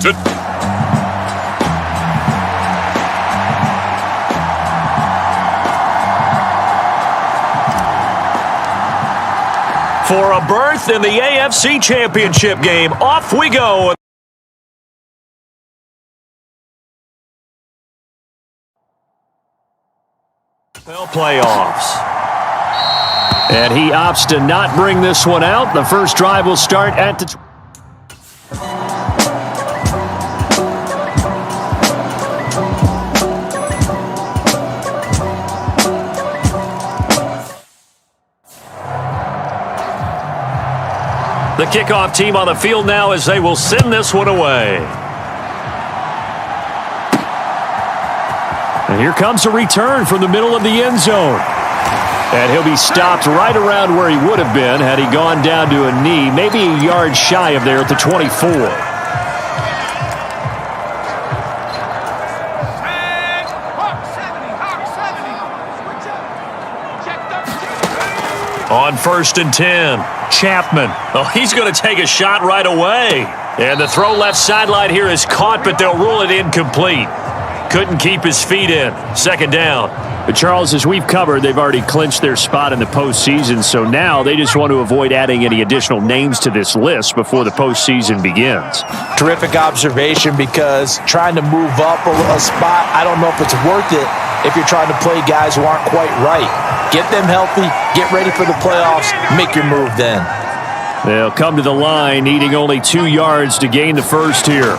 For a berth in the AFC Championship game, off we go. Playoffs. And he opts to not bring this one out. The first drive will start at the... The kickoff team on the field now as they will send this one away. And here comes a return from the middle of the end zone. And he'll be stopped right around where he would have been had he gone down to a knee, maybe a yard shy of there at the 24. On 1st and 10, Chapman. Oh, he's going to take a shot right away. And the throw left sideline here is caught, but they'll rule it incomplete. Couldn't keep his feet in. 2nd down. But Charles, as we've covered, they've already clinched their spot in the postseason, so now they just want to avoid adding any additional names to this list before the postseason begins. Terrific observation, because trying to move up a spot, I don't know if it's worth it if you're trying to play guys who aren't quite right. Get them healthy, get ready for the playoffs, make your move then. They'll come to the line, needing only 2 yards to gain the first here.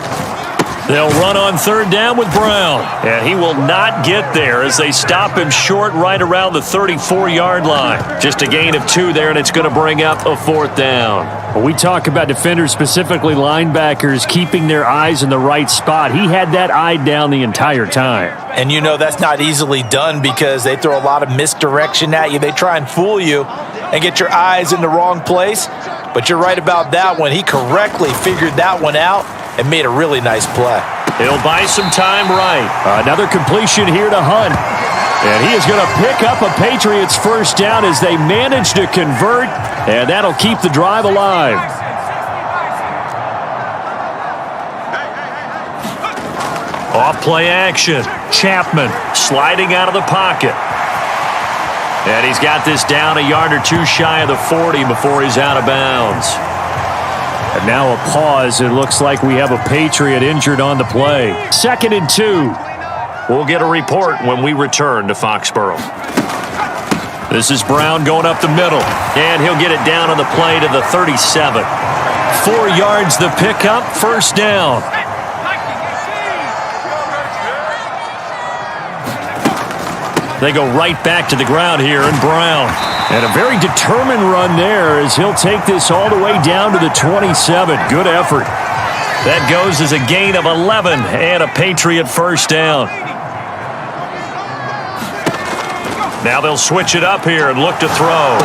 They'll run on 3rd down with Brown. And he will not get there as they stop him short right around the 34-yard line. Just a gain of 2 there, and it's going to bring up a 4th down. When we talk about defenders, specifically linebackers, keeping their eyes in the right spot, he had that eye down the entire time. And you know that's not easily done because they throw a lot of misdirection at you. They try and fool you and get your eyes in the wrong place. But you're right about that one. He correctly figured that one out and made a really nice play. He'll buy some time right. Another completion here to Hunt. And he is going to pick up a Patriots first down as they manage to convert, and that'll keep the drive alive. Off play action. Chapman sliding out of the pocket. And he's got this down a yard or 2 shy of the 40 before he's out of bounds. And now a pause. It looks like we have a Patriot injured on the play. 2nd and 2. We'll get a report when we return to Foxborough. This is Brown going up the middle. And he'll get it down on the play to the 37. 4 yards the pickup, 1st down. They go right back to the ground here, and Brown. And a very determined run there as he'll take this all the way down to the 27. Good effort. That goes as a gain of 11 and a Patriot first down. Now they'll switch it up here and look to throw.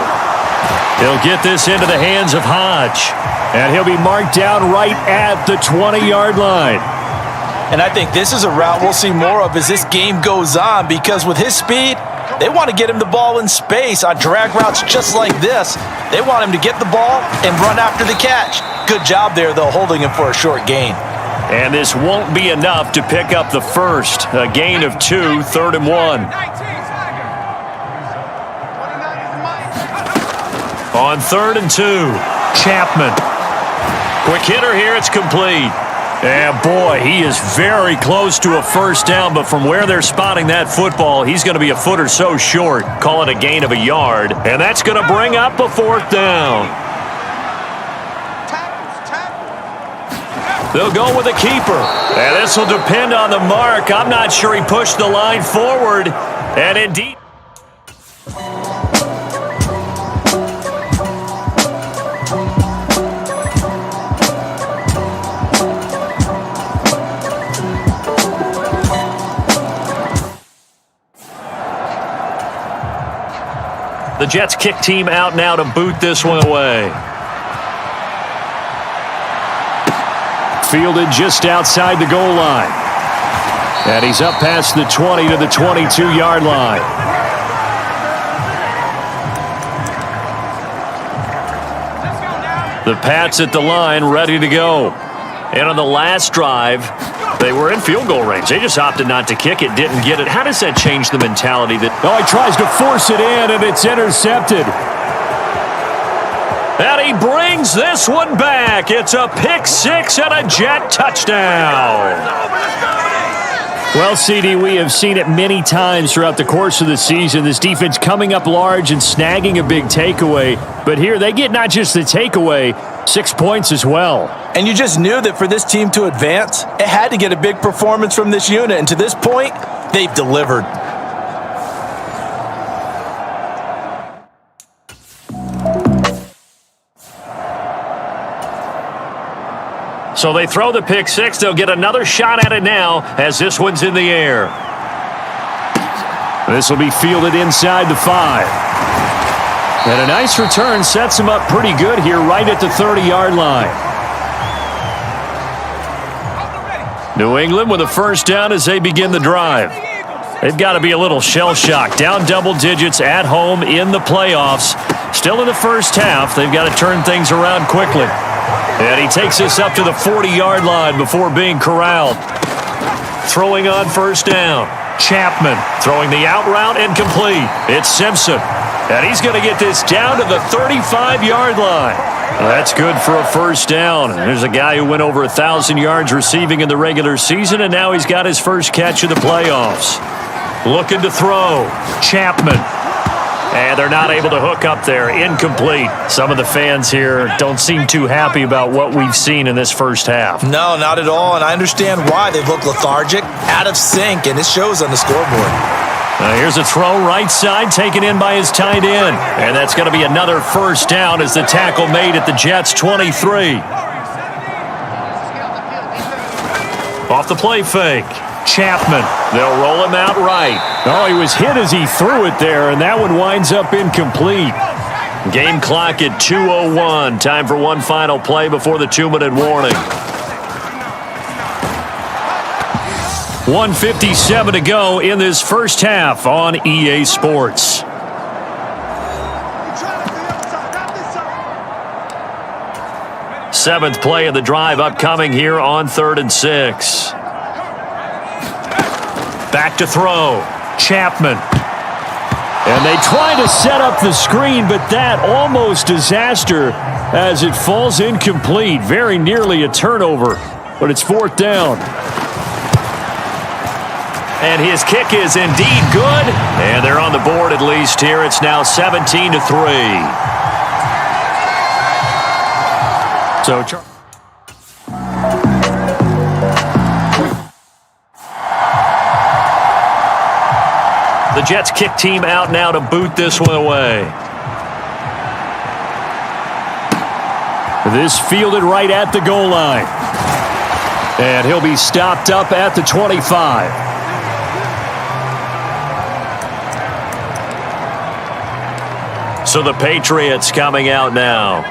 He'll get this into the hands of Hodge. And he'll be marked down right at the 20-yard line. And I think this is a route we'll see more of as this game goes on, because with his speed, they want to get him the ball in space on drag routes just like this. They want him to get the ball and run after the catch. Good job there, though, holding him for a short gain. And this won't be enough to pick up the first. A gain of 2, 3rd and 1. On 3rd and 2, Chapman. Quick hitter here, it's complete. And boy, he is very close to a first down, but from where they're spotting that football, he's going to be a foot or so short. Call it a gain of a yard, and that's going to bring up a 4th down. They'll go with a keeper, and this will depend on the mark. I'm not sure he pushed the line forward, and indeed. The Jets kick team out now to boot this one away. Fielded just outside the goal line. And he's up past the 20 to the 22-yard line. The Pats at the line, ready to go. And on the last drive, they were in field goal range. They just opted not to kick it, didn't get it. How does that change the mentality? Oh, he tries to force it in, and it's intercepted. And he brings this one back. It's a pick six and a Jet touchdown. Well, CD, we have seen it many times throughout the course of the season. This defense coming up large and snagging a big takeaway. But here they get not just the takeaway, 6 points as well. And you just knew that for this team to advance, it had to get a big performance from this unit. And to this point, they've delivered. So they throw the pick six. They'll get another shot at it now as this one's in the air. This will be fielded inside the 5. And a nice return sets him up pretty good here right at the 30-yard line. New England with a first down as they begin the drive. They've got to be a little shell-shocked. Down double digits at home in the playoffs. Still in the first half. They've got to turn things around quickly. And he takes this up to the 40-yard line before being corralled. Throwing on first down. Chapman throwing the out route incomplete. It's Simpson. And he's going to get this down to the 35-yard line. That's good for a first down. There's a guy who went over 1,000 yards receiving in the regular season, and now he's got his first catch of the playoffs. Looking to throw. Chapman. And they're not able to hook up there. Incomplete. Some of the fans here don't seem too happy about what we've seen in this first half. No, not at all. And I understand why. They look lethargic, out of sync, and it shows on the scoreboard. Here's a throw right side taken in by his tight end. And that's going to be another first down as the tackle made at the Jets' 23. Off the play fake. Chapman. They'll roll him out right. Oh, he was hit as he threw it there, and that one winds up incomplete. Game clock at 2:01. Time for one final play before the 2-minute warning. 1:57 to go in this first half on EA Sports. Seventh play of the drive upcoming here on 3rd and 6. Back to throw. Chapman. And they try to set up the screen, but that almost disaster as it falls incomplete. Very nearly a turnover, but it's 4th down. And his kick is indeed good. And they're on the board at least here. It's now 17-3. So the Jets kick team out now to boot this one away. This fielded right at the goal line. And he'll be stopped up at the 25. So the Patriots coming out now.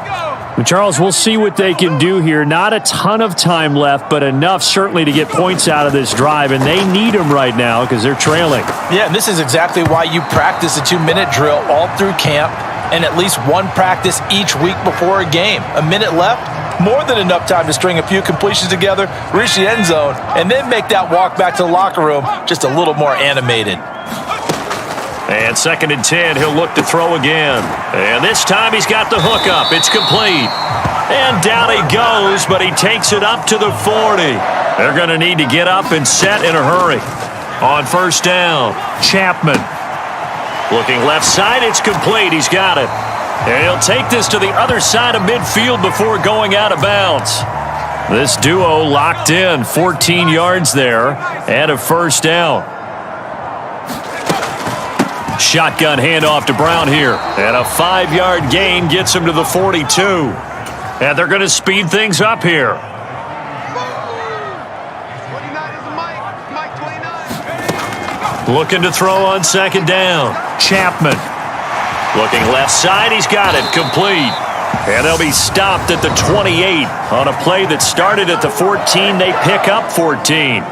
Charles, we'll see what they can do here. Not a ton of time left, but enough certainly to get points out of this drive, and they need them right now because they're trailing. Yeah, and this is exactly why you practice a 2-minute drill all through camp and at least one practice each week before a game. A minute left, more than enough time to string a few completions together, reach the end zone, and then make that walk back to the locker room just a little more animated. And 2nd and 10, he'll look to throw again. And this time he's got the hook up. It's complete. And down he goes, but he takes it up to the 40. They're going to need to get up and set in a hurry. On first down, Chapman. Looking left side, it's complete. He's got it. And he'll take this to the other side of midfield before going out of bounds. This duo locked in, 14 yards there, and a first down. Shotgun handoff to Brown here. And a 5-yard gain gets him to the 42. And they're going to speed things up here. Looking to throw on 2nd down. Chapman. Looking left side. He's got it. Complete. And they'll be stopped at the 28. On a play that started at the 14, they pick up 14.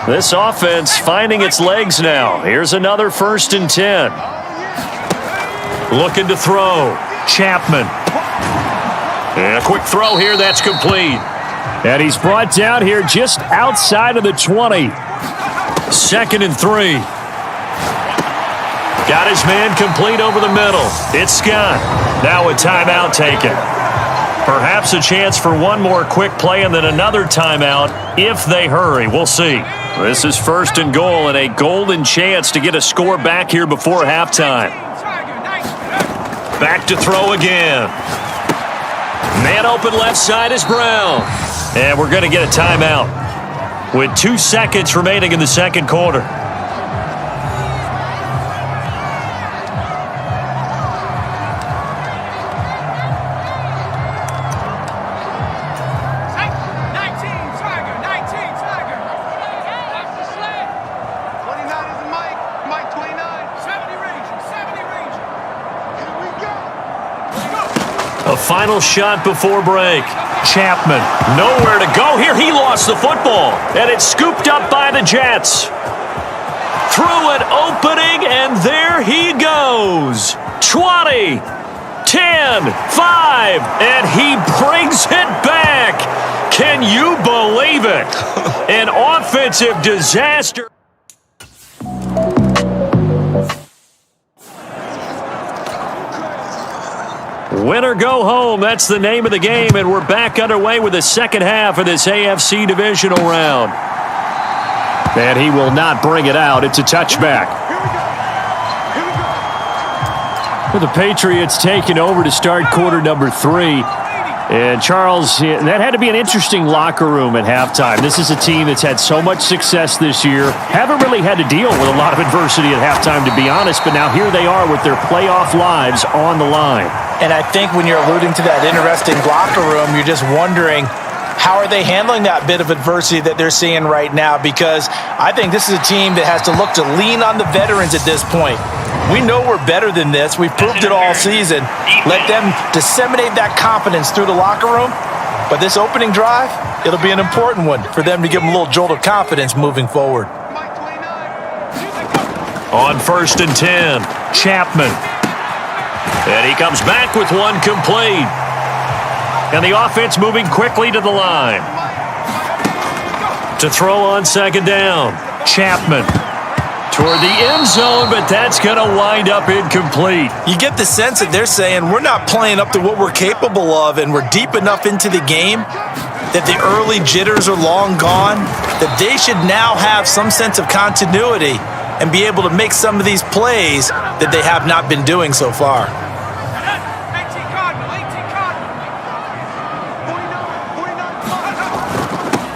This offense finding its legs now. Here's another 1st and 10. Looking to throw. Chapman. And a quick throw here that's complete. And he's brought down here just outside of the 20. 2nd and 3. Got his man complete over the middle. It's Scott. Now a timeout taken. Perhaps a chance for one more quick play and then another timeout if they hurry. We'll see. This is 1st and goal and a golden chance to get a score back here before halftime. Back to throw again. Man open left side is Brown. And we're going to get a timeout with 2 seconds remaining in the second quarter. A final shot before break. Chapman, nowhere to go here. He lost the football, and it's scooped up by the Jets. Through an opening, and there he goes. 20, 10, 5, and he brings it back. Can you believe it? An offensive disaster. Win or go home, that's the name of the game, and we're back underway with the second half of this AFC Divisional Round. And he will not bring it out. It's a touchback. Well, the Patriots taking over to start quarter number 3. And, Charles, that had to be an interesting locker room at halftime. This is a team that's had so much success this year. Haven't really had to deal with a lot of adversity at halftime, to be honest. But now here they are with their playoff lives on the line. And I think when you're alluding to that interesting locker room, you're just wondering, how are they handling that bit of adversity that they're seeing right now? Because I think this is a team that has to look to lean on the veterans at this point. We know we're better than this. We've proved it all season. Let them disseminate that confidence through the locker room. But this opening drive, it'll be an important one for them to give them a little jolt of confidence moving forward. On 1st and 10, Chapman. And he comes back with one complete. And the offense moving quickly to the line. To throw on 2nd down, Chapman. Toward the end zone, but that's going to wind up incomplete. You get the sense that they're saying we're not playing up to what we're capable of, and we're deep enough into the game that the early jitters are long gone, that they should now have some sense of continuity and be able to make some of these plays that they have not been doing so far.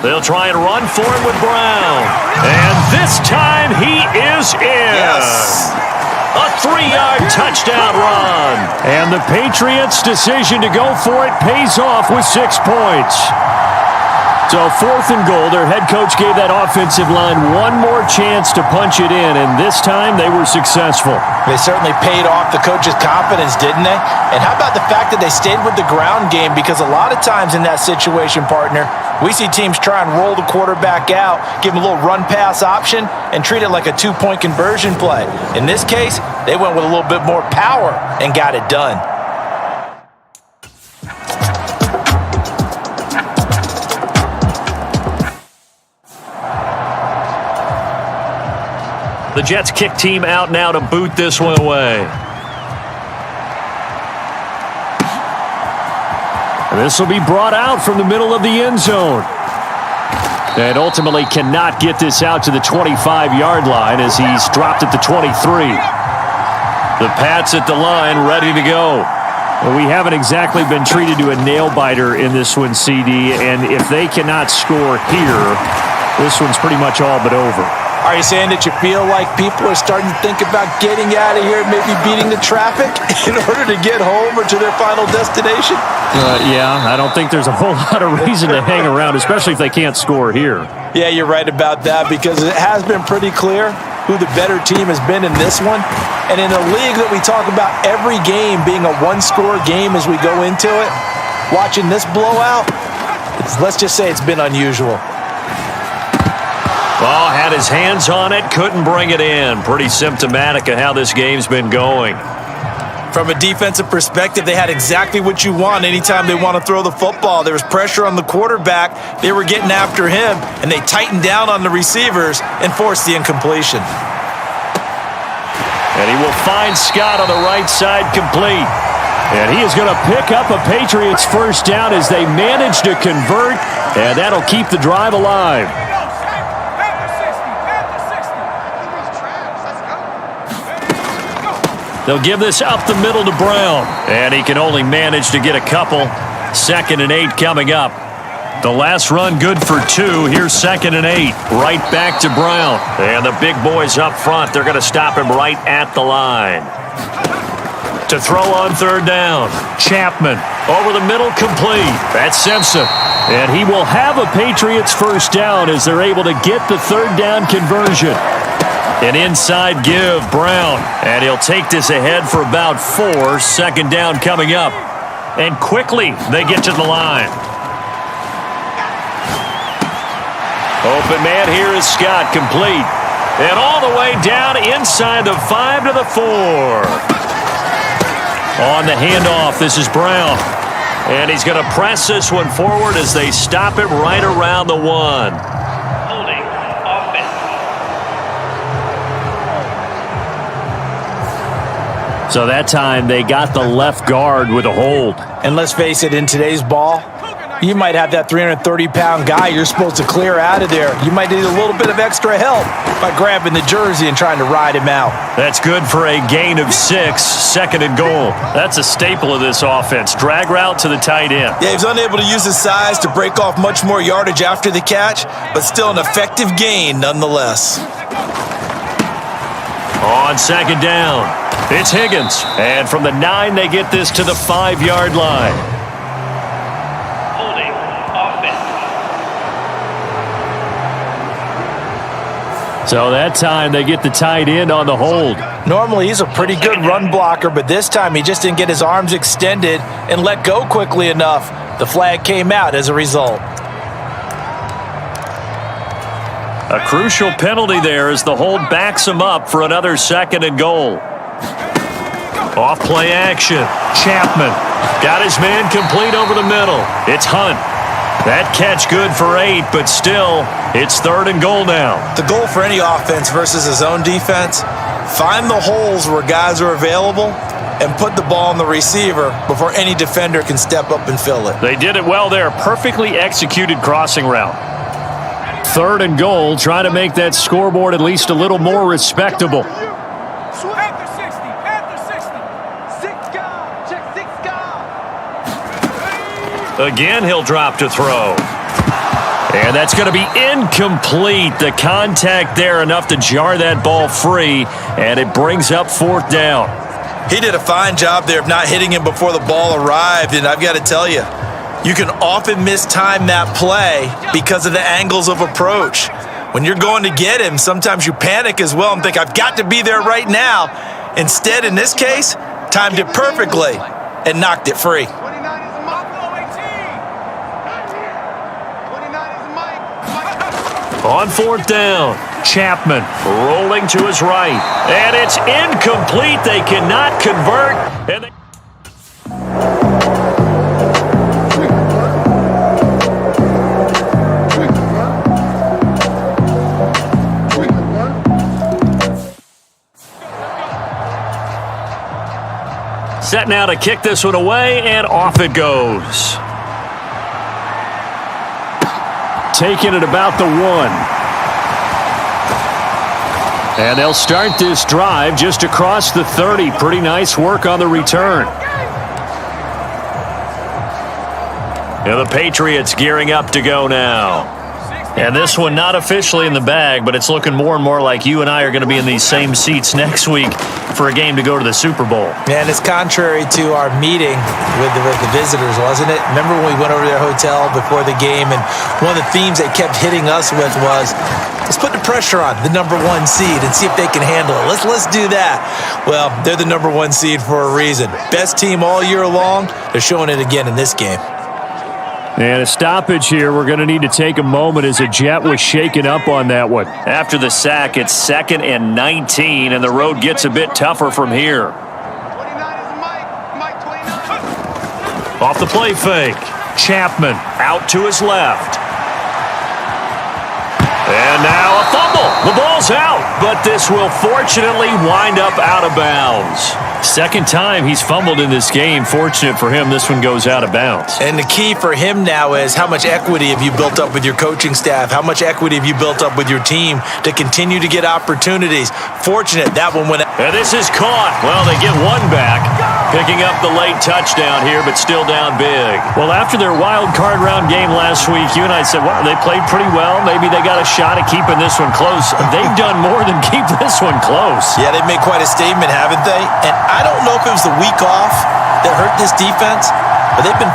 They'll try and run for it with Brown. And this time he is in. Yes. A 3-yard touchdown run. And the Patriots' decision to go for it pays off with 6 points. So 4th and goal, their head coach gave that offensive line one more chance to punch it in, and this time they were successful. They certainly paid off the coach's confidence, didn't they? And how about the fact that they stayed with the ground game? Because a lot of times in that situation, partner, we see teams try and roll the quarterback out, give him a little run-pass option, and treat it like a 2-point conversion play. In this case, they went with a little bit more power and got it done. The Jets kick team out now to boot this one away. This will be brought out from the middle of the end zone. And ultimately cannot get this out to the 25-yard line as he's dropped at the 23. The Pats at the line, ready to go. Well, we haven't exactly been treated to a nail-biter in this one, CD, and if they cannot score here, this one's pretty much all but over. Are you saying that you feel like people are starting to think about getting out of here, maybe beating the traffic in order to get home or to their final destination? Yeah, I don't think there's a whole lot of reason to hang around, especially if they can't score here. Yeah, you're right about that because it has been pretty clear who the better team has been in this one. And in a league that we talk about every game being a one-score game as we go into it, watching this blowout, let's just say it's been unusual. Well, had his hands on it, couldn't bring it in. Pretty symptomatic of how this game's been going. From a defensive perspective, they had exactly what you want anytime they want to throw the football. There was pressure on the quarterback. They were getting after him, and they tightened down on the receivers and forced the incompletion. And he will find Scott on the right side complete. And he is going to pick up a Patriots first down as they manage to convert, and that'll keep the drive alive. They'll give this up the middle to Brown. And he can only manage to get a couple. 2nd and 8 coming up. The last run good for 2. Here's 2nd and 8. Right back to Brown. And the big boys up front, they're going to stop him right at the line. To throw on 3rd down. Chapman over the middle, complete. That's Simpson. And he will have a Patriots first down as they're able to get the 3rd down conversion. An inside give, Brown. And he'll take this ahead for about 4. 2nd down coming up. And quickly, they get to the line. Open man here is Scott, complete. And all the way down inside the 5 to the 4. On the handoff, this is Brown. And he's going to press this one forward as they stop it right around the 1. So that time they got the left guard with a hold. And let's face it, in today's ball, you might have that 330-pound guy you're supposed to clear out of there. You might need a little bit of extra help by grabbing the jersey and trying to ride him out. That's good for a gain of 6, 2nd and goal. That's a staple of this offense. Drag route to the tight end. Yeah, he was unable to use his size to break off much more yardage after the catch, but still an effective gain nonetheless. On 2nd down, it's Higgins. And from the 9, they get this to the 5-yard line. Holding offense. So that time they get the tight end on the hold. Normally he's a pretty good run blocker, but this time he just didn't get his arms extended and let go quickly enough. The flag came out as a result. A crucial penalty there as the hold backs him up for another 2nd and goal. Off play action. Chapman got his man complete over the middle. It's Hunt. That catch good for 8, but still, it's 3rd and goal now. The goal for any offense versus his own defense, find the holes where guys are available and put the ball on the receiver before any defender can step up and fill it. They did it well there. Perfectly executed crossing route. 3rd and goal, trying to make that scoreboard at least a little more respectable. Again, he'll drop to throw. And that's going to be incomplete. The contact there enough to jar that ball free, and it brings up 4th down. He did a fine job there of not hitting him before the ball arrived, and I've got to tell you, you can often mistime that play because of the angles of approach. When you're going to get him, sometimes you panic as well and think, I've got to be there right now. Instead, in this case, timed it perfectly and knocked it free. On 4th down, Chapman rolling to his right. And it's incomplete. They cannot convert. And they set now to kick this one away, and off it goes. Taking it about the 1. And they'll start this drive just across the 30. Pretty nice work on the return. And the Patriots gearing up to go now. And this one not officially in the bag, but it's looking more and more like you and I are going to be in these same seats next week for a game to go to the Super Bowl. And it's contrary to our meeting with the visitors, wasn't it? Remember when we went over to their hotel before the game, and one of the themes they kept hitting us with was, let's put the pressure on the number 1 seed and see if they can handle it. Let's do that. Well, they're the number 1 seed for a reason. Best team all year long. They're showing it again in this game. And a stoppage here. We're going to need to take a moment as a Jet was shaken up on that one. After the sack, it's 2nd and 19, and the road gets a bit tougher from here. Off the play fake. Chapman out to his left. And now a fumble. The ball's out, but this will fortunately wind up out of bounds. Second time he's fumbled in this game. Fortunate for him, this one goes out of bounds. And the key for him now is how much equity have you built up with your coaching staff? How much equity have you built up with your team to continue to get opportunities? Fortunate that one went out. And this is caught. Well, they get one back. Picking up the late touchdown here, but still down big. Well, after their wild card round game last week, you and I said, wow, they played pretty well. Maybe they got a shot at keeping this one close. They've done more than keep this one close. Yeah, they've made quite a statement, haven't they? And I don't know if it was the week off that hurt this defense, but they've been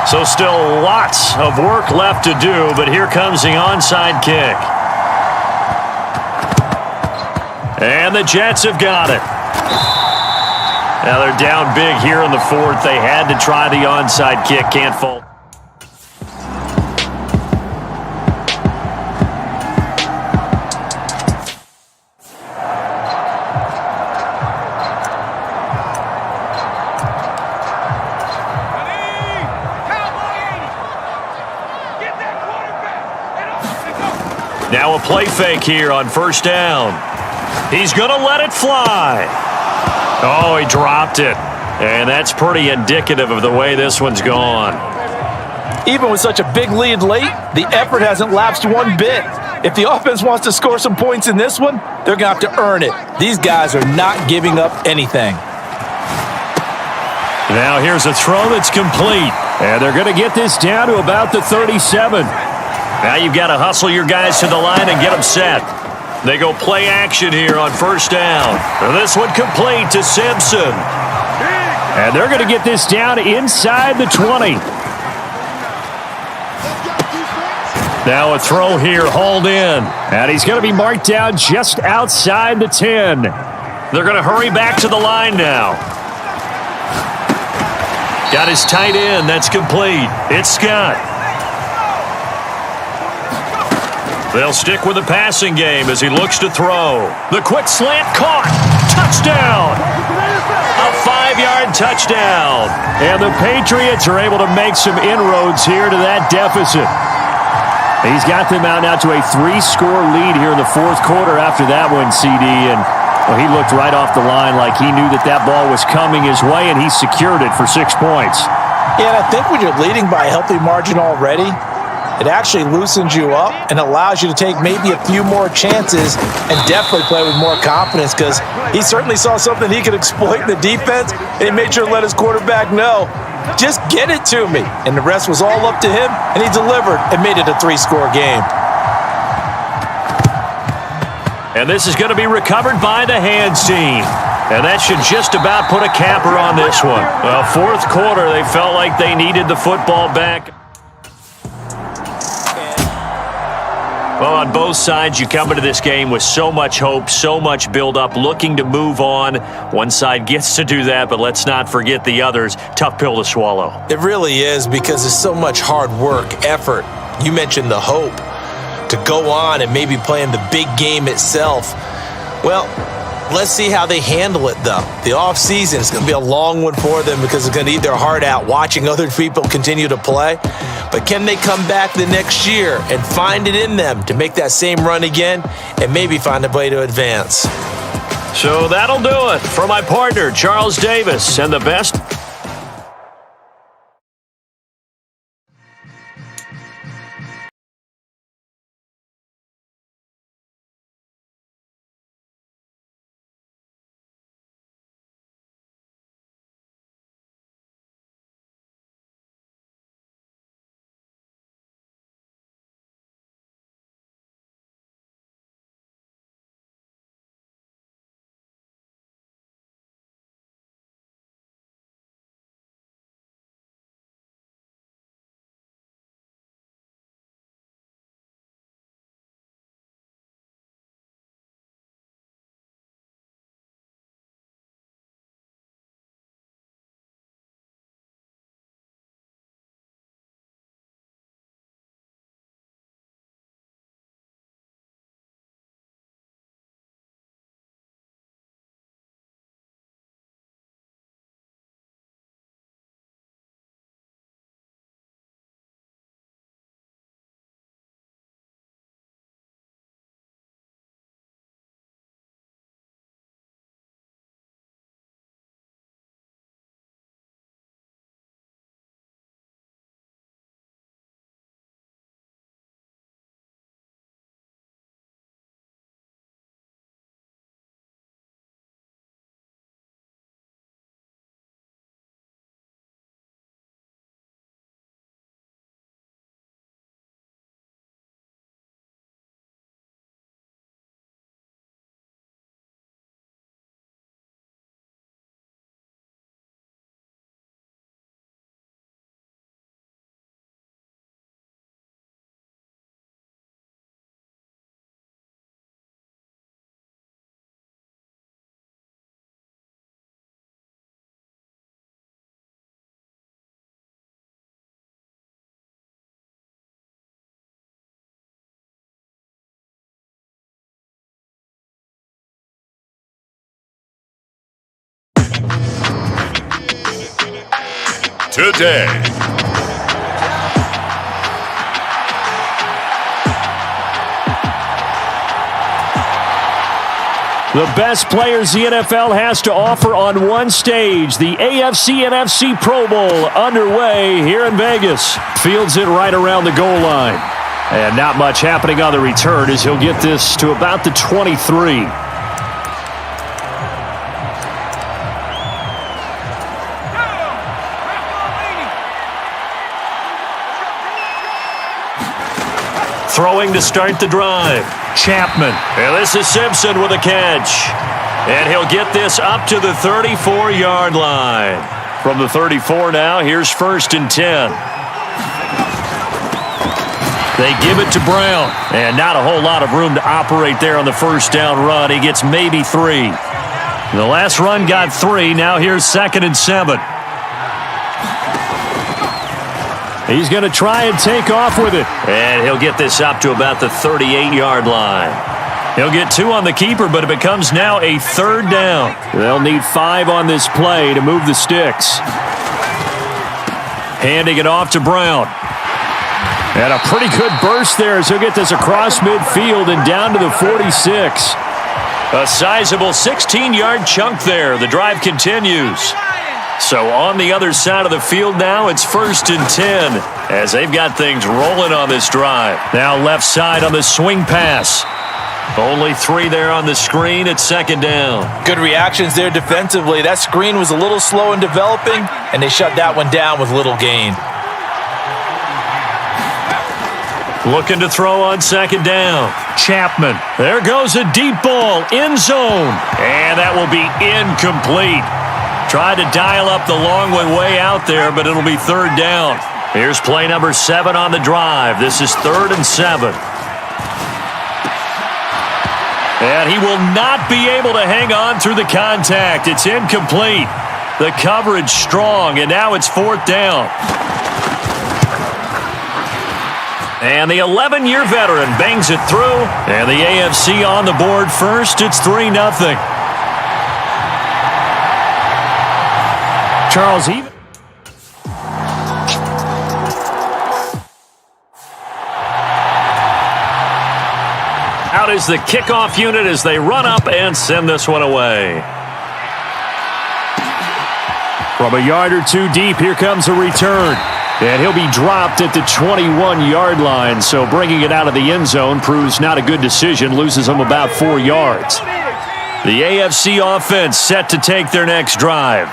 So still lots of work left to do, but here comes the onside kick. And the Jets have got it. Now they're down big here in the fourth. They had to try the onside kick. Can't fault. Now a play fake here on first down. He's going to let it fly. Oh, he dropped it. And that's pretty indicative of the way this one's gone. Even with such a big lead late, the effort hasn't lapsed one bit. If the offense wants to score some points in this one, they're going to have to earn it. These guys are not giving up anything. Now here's a throw that's complete. And they're going to get this down to about the 37. Now you've got to hustle your guys to the line and get them set. They go play action here on first down. This one complete to Simpson. And they're going to get this down inside the 20. Now a throw here, hauled in. And he's going to be marked down just outside the 10. They're going to hurry back to the line now. Got his tight end. That's complete. It's Scott. They'll stick with the passing game as he looks to throw. The quick slant caught. Touchdown. A 5-yard touchdown. And the Patriots are able to make some inroads here to that deficit. He's got them out now to a 3-score lead here in the fourth quarter after that one, CD. And well, he looked right off the line like he knew that that ball was coming his way, and he secured it for 6 points. Yeah, and I think when you're leading by a healthy margin already, it actually loosens you up and allows you to take maybe a few more chances and definitely play with more confidence, because he certainly saw something he could exploit in the defense, and he made sure to let his quarterback know, just get it to me. And the rest was all up to him, and he delivered and made it a 3-score game. And this is going to be recovered by the hands team. And that should just about put a capper on this one. Well, fourth quarter, they felt like they needed the football back. Well, on both sides, you come into this game with so much hope, so much build-up, looking to move on. One side gets to do that, but let's not forget the others. Tough pill to swallow. It really is, because there's so much hard work, effort. You mentioned the hope to go on and maybe play in the big game itself. Well, let's see how they handle it, though. The offseason is going to be a long one for them, because it's going to eat their heart out watching other people continue to play. But can they come back the next year and find it in them to make that same run again and maybe find a way to advance? So that'll do it for my partner, Charles Davis, and the best today. The best players the NFL has to offer on one stage. The AFC NFC Pro Bowl underway here in Vegas. Fields it right around the goal line. And not much happening on the return as he'll get this to about the 23. Throwing to start the drive. Chapman. And this is Simpson with a catch. And he'll get this up to the 34-yard line. From the 34 now, here's 1st and 10. They give it to Brown. And not a whole lot of room to operate there on the first down run. He gets maybe 3. The last run got 3. Now here's 2nd and 7. He's going to try and take off with it. And he'll get this up to about the 38-yard line. He'll get 2 on the keeper, but it becomes now a 3rd down. They'll need 5 on this play to move the sticks. Handing it off to Brown. And a pretty good burst there as he'll get this across midfield and down to the 46. A sizable 16-yard chunk there. The drive continues. So on the other side of the field now, it's 1st and 10 as they've got things rolling on this drive. Now left side on the swing pass. Only 3 there on the screen at 2nd down. Good reactions there defensively. That screen was a little slow in developing, and they shut that one down with little gain. Looking to throw on 2nd down. Chapman. There goes a deep ball. End zone. And that will be incomplete. Tried to dial up the long one way out there, but it'll be 3rd down. Here's play number 7 on the drive. This is 3rd and 7. And he will not be able to hang on through the contact. It's incomplete. The coverage strong, and now it's 4th down. And the 11-year veteran bangs it through. And the AFC on the board first. It's 3-0. Charles, even out is the kickoff unit as they run up and send this one away. From a yard or 2 deep, here comes a return. And he'll be dropped at the 21-yard line, so bringing it out of the end zone proves not a good decision, loses them about 4 yards. The AFC offense set to take their next drive.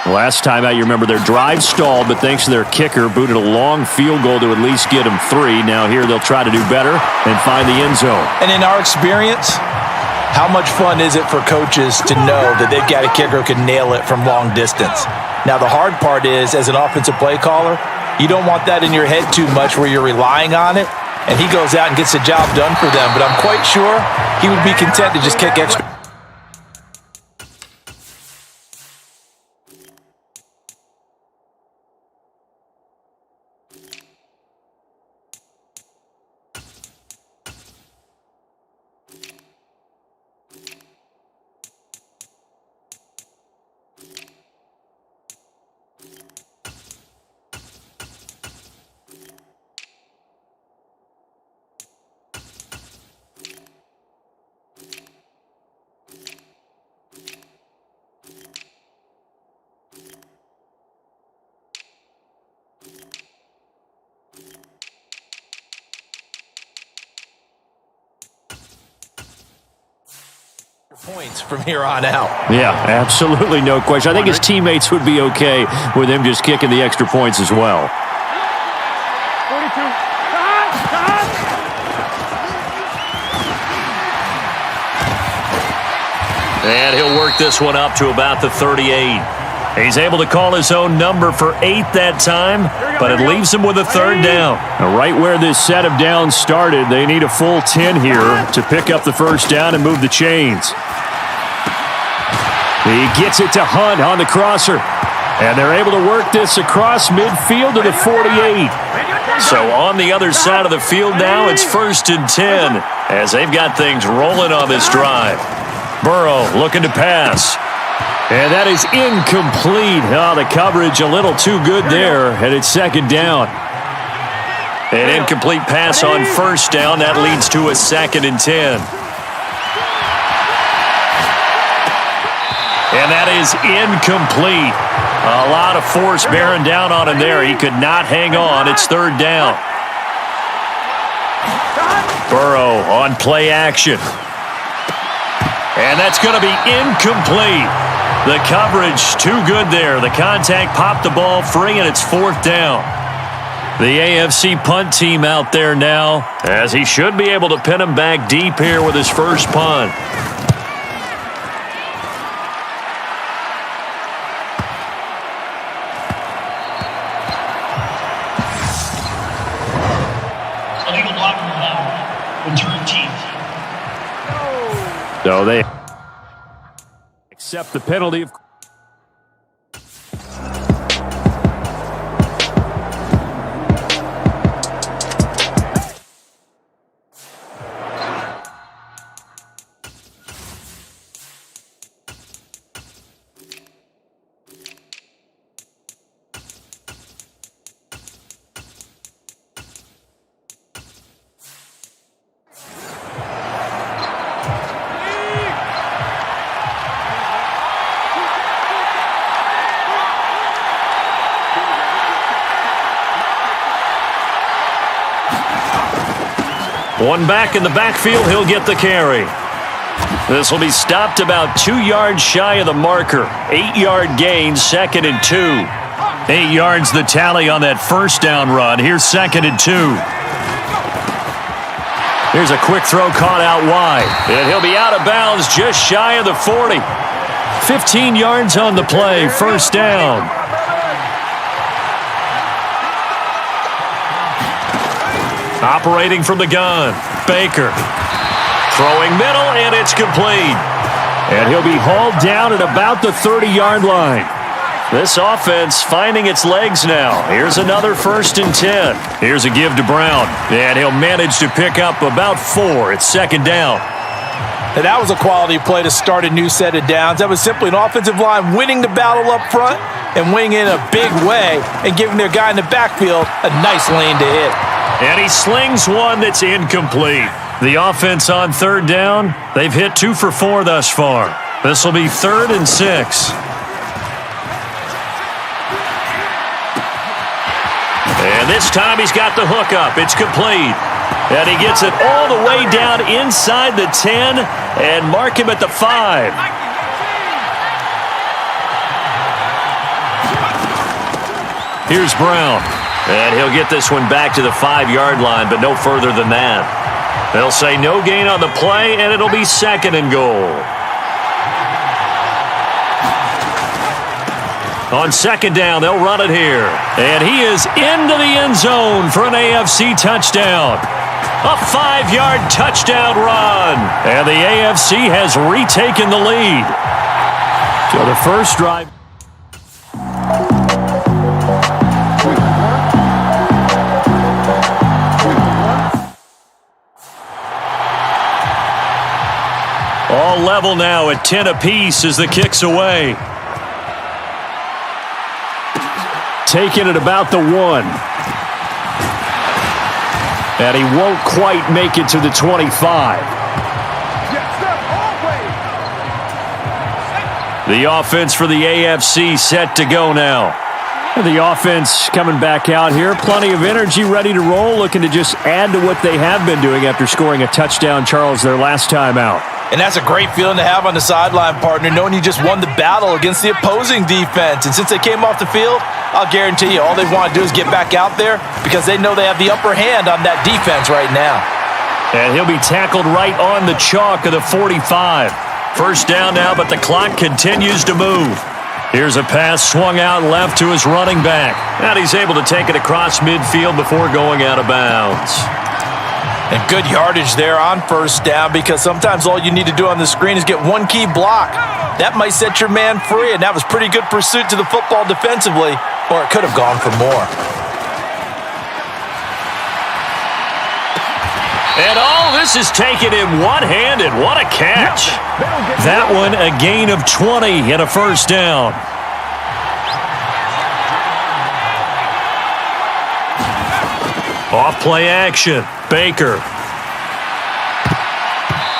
Last time out, you remember their drive stalled, but thanks to their kicker, booted a long field goal to at least get them 3. Now here they'll try to do better and find the end zone. And in our experience, how much fun is it for coaches to know that they've got a kicker who can nail it from long distance? Now the hard part is, as an offensive play caller, you don't want that in your head too much where you're relying on it, and he goes out and gets the job done for them. But I'm quite sure he would be content to just kick extra. Points from here on out. Yeah, absolutely no question. I think his teammates would be okay with him just kicking the extra points as well. 42. And he'll work this one up to about the 38. He's able to call his own number for 8 that time, but it leaves him with a 3rd down. Now, right where this set of downs started, they need a full 10 here to pick up the 1st down and move the chains. He gets it to Hunt on the crosser. And they're able to work this across midfield to the 48. So on the other side of the field now, it's 1st and 10 as they've got things rolling on this drive. Burrow looking to pass. And that is incomplete. Oh, the coverage a little too good there, and it's second down. An incomplete pass on first down. That leads to a 2nd and 10. And that is incomplete. A lot of force bearing down on him there. He could not hang on. It's 3rd down. Burrow on play action. And that's going to be incomplete. The coverage too good there. The contact popped the ball free, and it's 4th down. The AFC punt team out there now, as he should be able to pin him back deep here with his first punt. So they accept the penalty. One back in the backfield, he'll get the carry. This will be stopped about 2 yards shy of the marker. 8-yard gain, 2nd and 2. 8 yards the tally on that first down run. Here's 2nd and 2. Here's a quick throw caught out wide. And he'll be out of bounds just shy of the 40. 15 yards on the play, first down. Operating from the gun, Baker. Throwing middle, and it's complete. And he'll be hauled down at about the 30-yard line. This offense finding its legs now. Here's another 1st and 10. Here's a give to Brown, and he'll manage to pick up about 4. It's 2nd down. And that was a quality play to start a new set of downs. That was simply an offensive line winning the battle up front and winning in a big way and giving their guy in the backfield a nice lane to hit. And he slings one that's incomplete. The offense on 3rd down, they've hit 2 for 4 thus far. This will be 3rd and 6. And this time he's got the hook up. It's complete. And he gets it all the way down inside the 10 and mark him at the 5. Here's Brown. And he'll get this one back to the 5-yard line, but no further than that. They'll say no gain on the play, and it'll be 2nd and goal. On 2nd down, they'll run it here. And he is into the end zone for an AFC touchdown. A 5-yard touchdown run. And the AFC has retaken the lead. So the first drive. All level now at 10 apiece as the kick's away. Taking it about the 1. And he won't quite make it to the 25. The offense for the AFC set to go now. The offense coming back out here. Plenty of energy, ready to roll, looking to just add to what they have been doing after scoring a touchdown, Charles, their last time out. And that's a great feeling to have on the sideline, partner, knowing you just won the battle against the opposing defense. And since they came off the field, I'll guarantee you all they want to do is get back out there because they know they have the upper hand on that defense right now. And he'll be tackled right on the chalk of the 45. First down now, but the clock continues to move. Here's a pass swung out left to his running back. And he's able to take it across midfield before going out of bounds. And good yardage there on first down because sometimes all you need to do on the screen is get one key block. That might set your man free, and that was pretty good pursuit to the football defensively, or it could have gone for more. And this is taken in one-handed. What a catch. That one a gain of 20 and a first down. Off play action. Baker.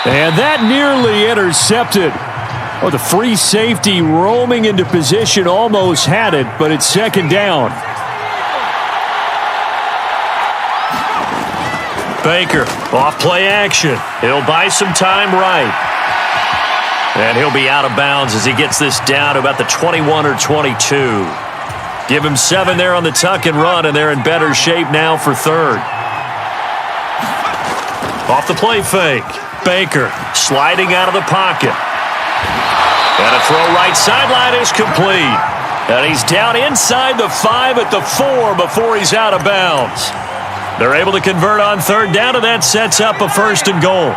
And that nearly intercepted. Oh, the free safety roaming into position almost had it, but it's second down. Baker, off play action. He'll buy some time right. And he'll be out of bounds as he gets this down to about the 21 or 22. Give him 7 there on the tuck and run, and they're in better shape now for third. Off the play fake. Baker sliding out of the pocket. And a throw right sideline is complete. And he's down inside the 5 at the 4 before he's out of bounds. They're able to convert on third down, and that sets up a first and goal.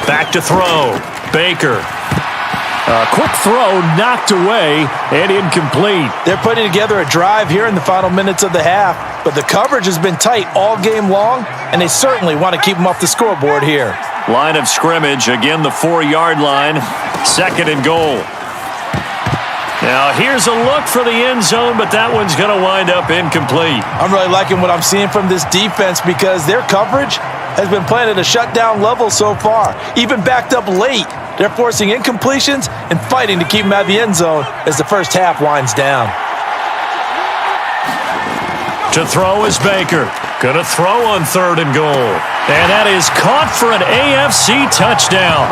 Back to throw. Baker. A quick throw knocked away and incomplete. They're putting together a drive here in the final minutes of the half, but the coverage has been tight all game long, and they certainly want to keep them off the scoreboard here. Line of scrimmage, again the 4-yard line. Second and goal. Now here's a look for the end zone, but that one's going to wind up incomplete. I'm really liking what I'm seeing from this defense because their coverage has been playing at a shutdown level so far. Even backed up late, they're forcing incompletions and fighting to keep them out of the end zone as the first half winds down. To throw is Baker. Going to throw on third and goal. And that is caught for an AFC touchdown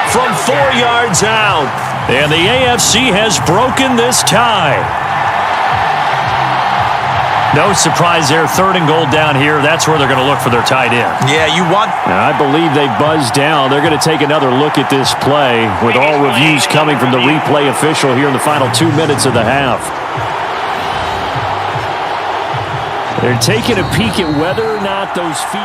from 4 yards out. And the AFC has broken this tie. No surprise there. Third and goal down here. That's where they're going to look for their tight end. Yeah, you want... I believe they buzzed down. They're going to take another look at this play with all reviews coming from the replay official here in the final 2 minutes of the half. They're taking a peek at whether or not those feet...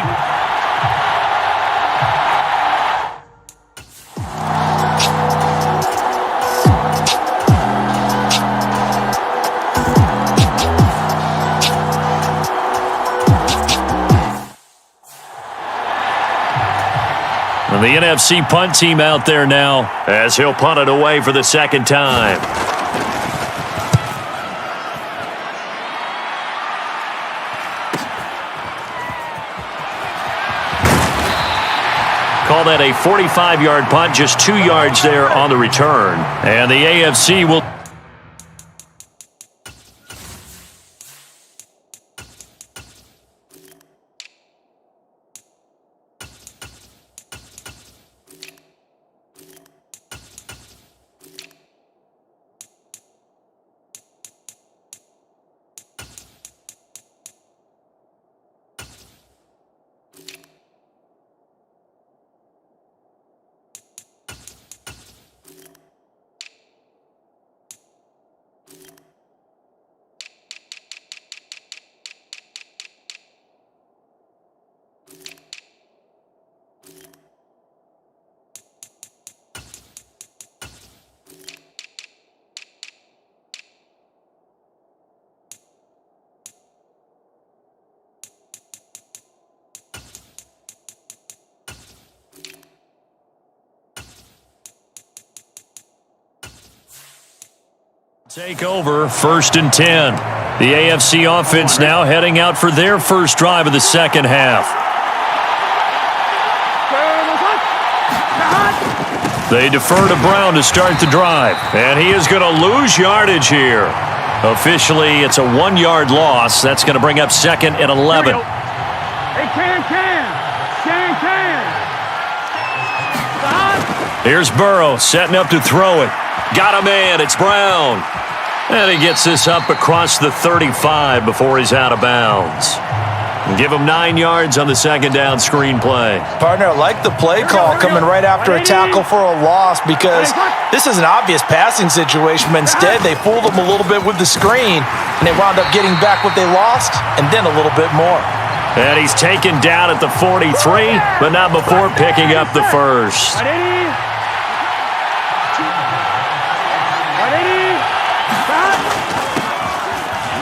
And the NFC punt team out there now as he'll punt it away for the second time. Call that a 45-yard punt, just 2 yards there on the return. And the AFC will... Take over, 1st and 10. The AFC offense now heading out for their first drive of the second half. They defer to Brown to start the drive, and he is going to lose yardage here. Officially, it's a 1-yard loss. That's going to bring up 2nd and 11. Here's Burrow setting up to throw it. Got a man, it's Brown. And he gets this up across the 35 before he's out of bounds. Give him 9 yards on the second down screen play. Partner, I like the play call coming right after a tackle for a loss because this is an obvious passing situation, but instead they fooled him a little bit with the screen, and they wound up getting back what they lost and then a little bit more. And he's taken down at the 43, but not before picking up the first.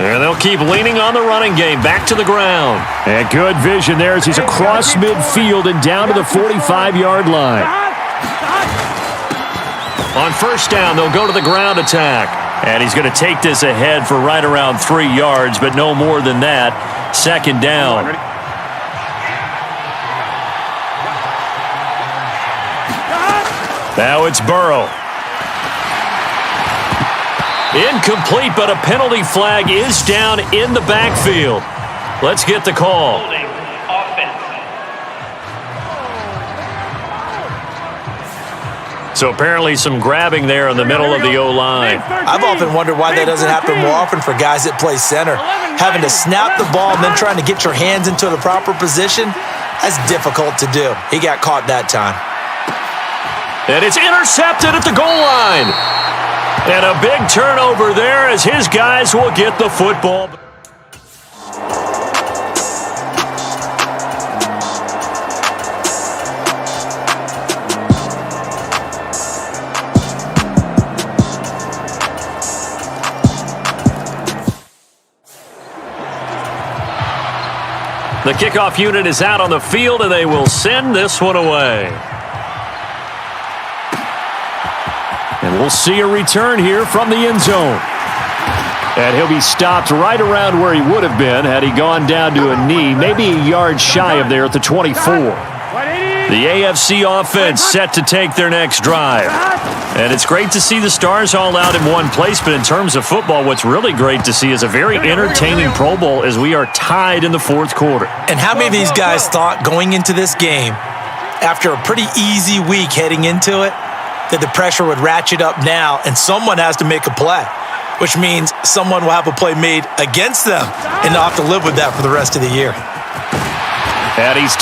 And they'll keep leaning on the running game. Back to the ground. And good vision there as he's across midfield and down to the 45-yard line. On first down, they'll go to the ground attack. And he's going to take this ahead for right around 3 yards, but no more than that. Second down. Now it's Burrow. Incomplete, but a penalty flag is down in the backfield. Let's get the call. So apparently some grabbing there in the middle of the O-line. I've often wondered why that doesn't happen more often for guys that play center. Having to snap the ball and then trying to get your hands into the proper position, that's difficult to do. He got caught that time. And it's intercepted at the goal line. And a big turnover there as his guys will get the football. The kickoff unit is out on the field, and they will send this one away. And we'll see a return here from the end zone. And he'll be stopped right around where he would have been had he gone down to a knee, maybe a yard shy of there at the 24. The AFC offense set to take their next drive. And it's great to see the stars all out in one place, but in terms of football, what's really great to see is a very entertaining Pro Bowl as we are tied in the fourth quarter. And how many of these guys thought going into this game, after a pretty easy week heading into it, that the pressure would ratchet up now and someone has to make a play, which means someone will have a play made against them and they'll have to live with that for the rest of the year. And he's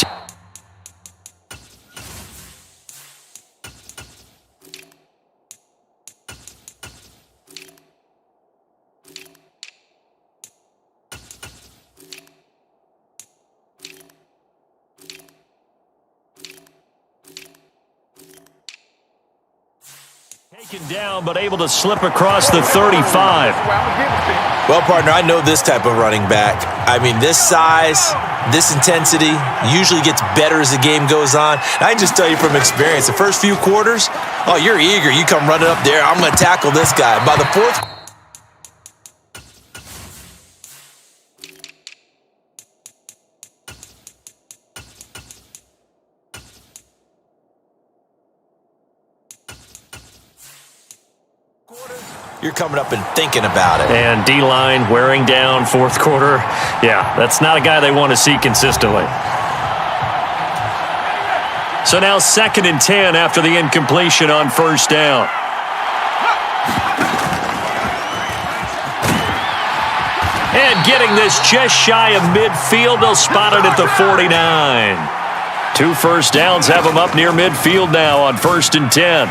taken down, but able to slip across the 35. Well, partner, I know this type of running back. I mean, this size, this intensity usually gets better as the game goes on. And I can just tell you from experience, the first few quarters, oh, you're eager. You come running up there, I'm going to tackle this guy. By the fourth you're coming up and thinking about it. And D-line wearing down fourth quarter. Yeah, that's not a guy they want to see consistently. So now 2nd and 10 after the incompletion on first down. And getting this just shy of midfield, they'll spot it at the 49. 2 first downs have them up near midfield now on 1st and 10.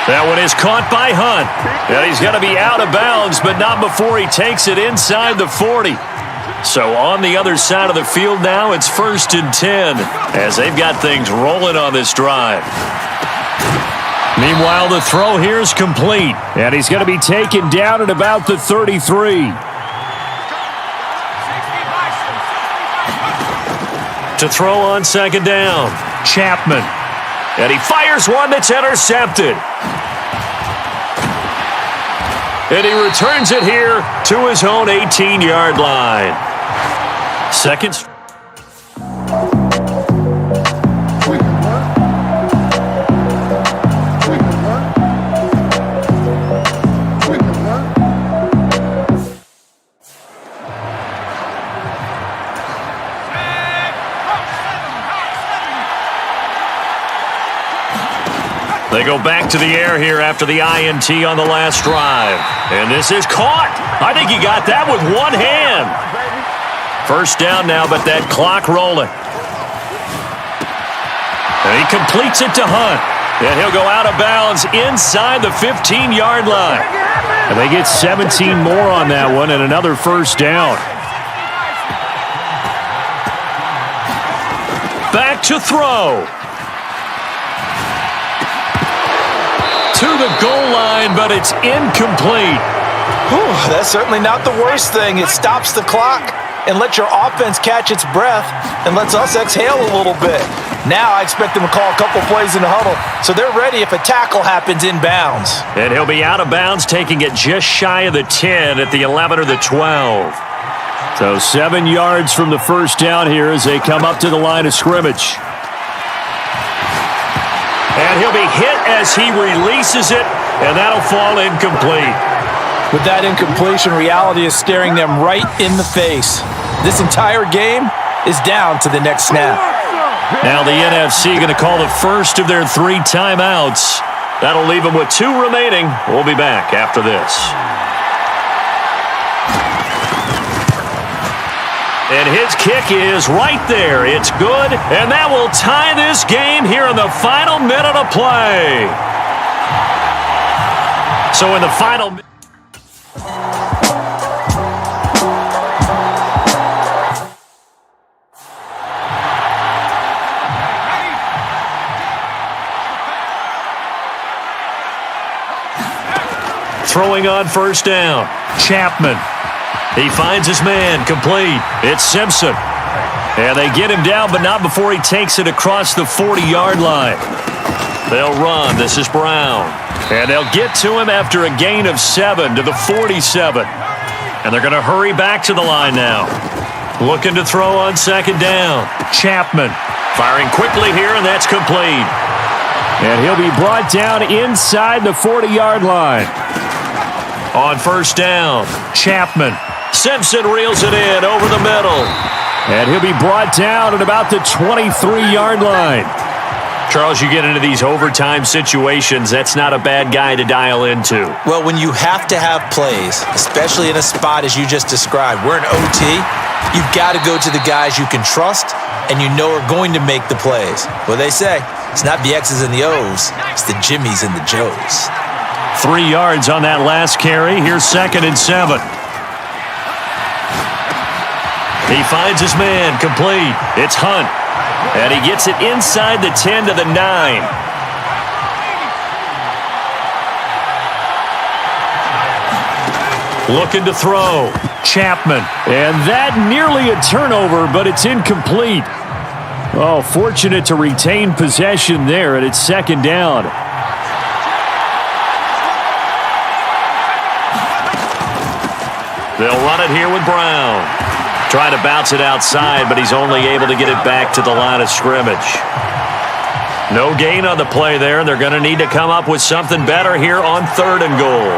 That one is caught by Hunt. And he's going to be out of bounds, but not before he takes it inside the 40. So on the other side of the field now, it's 1st and 10 as they've got things rolling on this drive. Meanwhile, the throw here is complete. And he's going to be taken down at about the 33. To throw on 2nd down, Chapman. And he fires one that's intercepted. And he returns it here to his own 18-yard line. Second. They go back to the air here after the INT on the last drive. And this is caught. I think he got that with one hand. First down now, but that clock rolling. And he completes it to Hunt. And he'll go out of bounds inside the 15-yard line. And they get 17 more on that one and another first down. Back to throw. To the goal line, but it's incomplete. Whew, that's certainly not the worst thing. It stops the clock and lets your offense catch its breath and lets us exhale a little bit. Now I expect them to call a couple plays in the huddle, so they're ready if a tackle happens inbounds. And he'll be out of bounds, taking it just shy of the 10 at the 11 or the 12. So 7 yards from the first down here as they come up to the line of scrimmage. And he'll be hit as he releases it, and that'll fall incomplete. With that incompletion, reality is staring them right in the face. This entire game is down to the next snap. Now the NFC going to call the first of their 3 timeouts. That'll leave them with 2 remaining. We'll be back after this. And his kick is right there. It's good, and that will tie this game here in the final minute of play. So in the final throwing on first down, Chapman. He finds his man, complete. It's Simpson. And they get him down, but not before he takes it across the 40-yard line. They'll run. This is Brown. And they'll get to him after a gain of 7 to the 47. And they're going to hurry back to the line now. Looking to throw on second down. Chapman firing quickly here, and that's complete. And he'll be brought down inside the 40-yard line. On first down, Chapman. Simpson reels it in over the middle. And he'll be brought down at about the 23-yard line. Charles, you get into these overtime situations, that's not a bad guy to dial into. Well, when you have to have plays, especially in a spot as you just described, we're in OT, you've got to go to the guys you can trust and you know are going to make the plays. What they say, it's not the X's and the O's, it's the Jimmies and the Joes. 3 yards on that last carry. Here's 2nd and 7. He finds his man, complete. It's Hunt. And he gets it inside the 10 to the 9. Looking to throw. Chapman. And that nearly a turnover, but it's incomplete. Oh, fortunate to retain possession there, and it's 2nd down. They'll run it here with Brown. Trying to bounce it outside, but he's only able to get it back to the line of scrimmage. No gain on the play there. They're going to need to come up with something better here on 3rd and goal.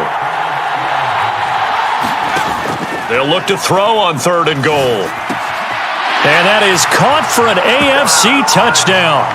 They'll look to throw on 3rd and goal. And that is caught for an AFC touchdown.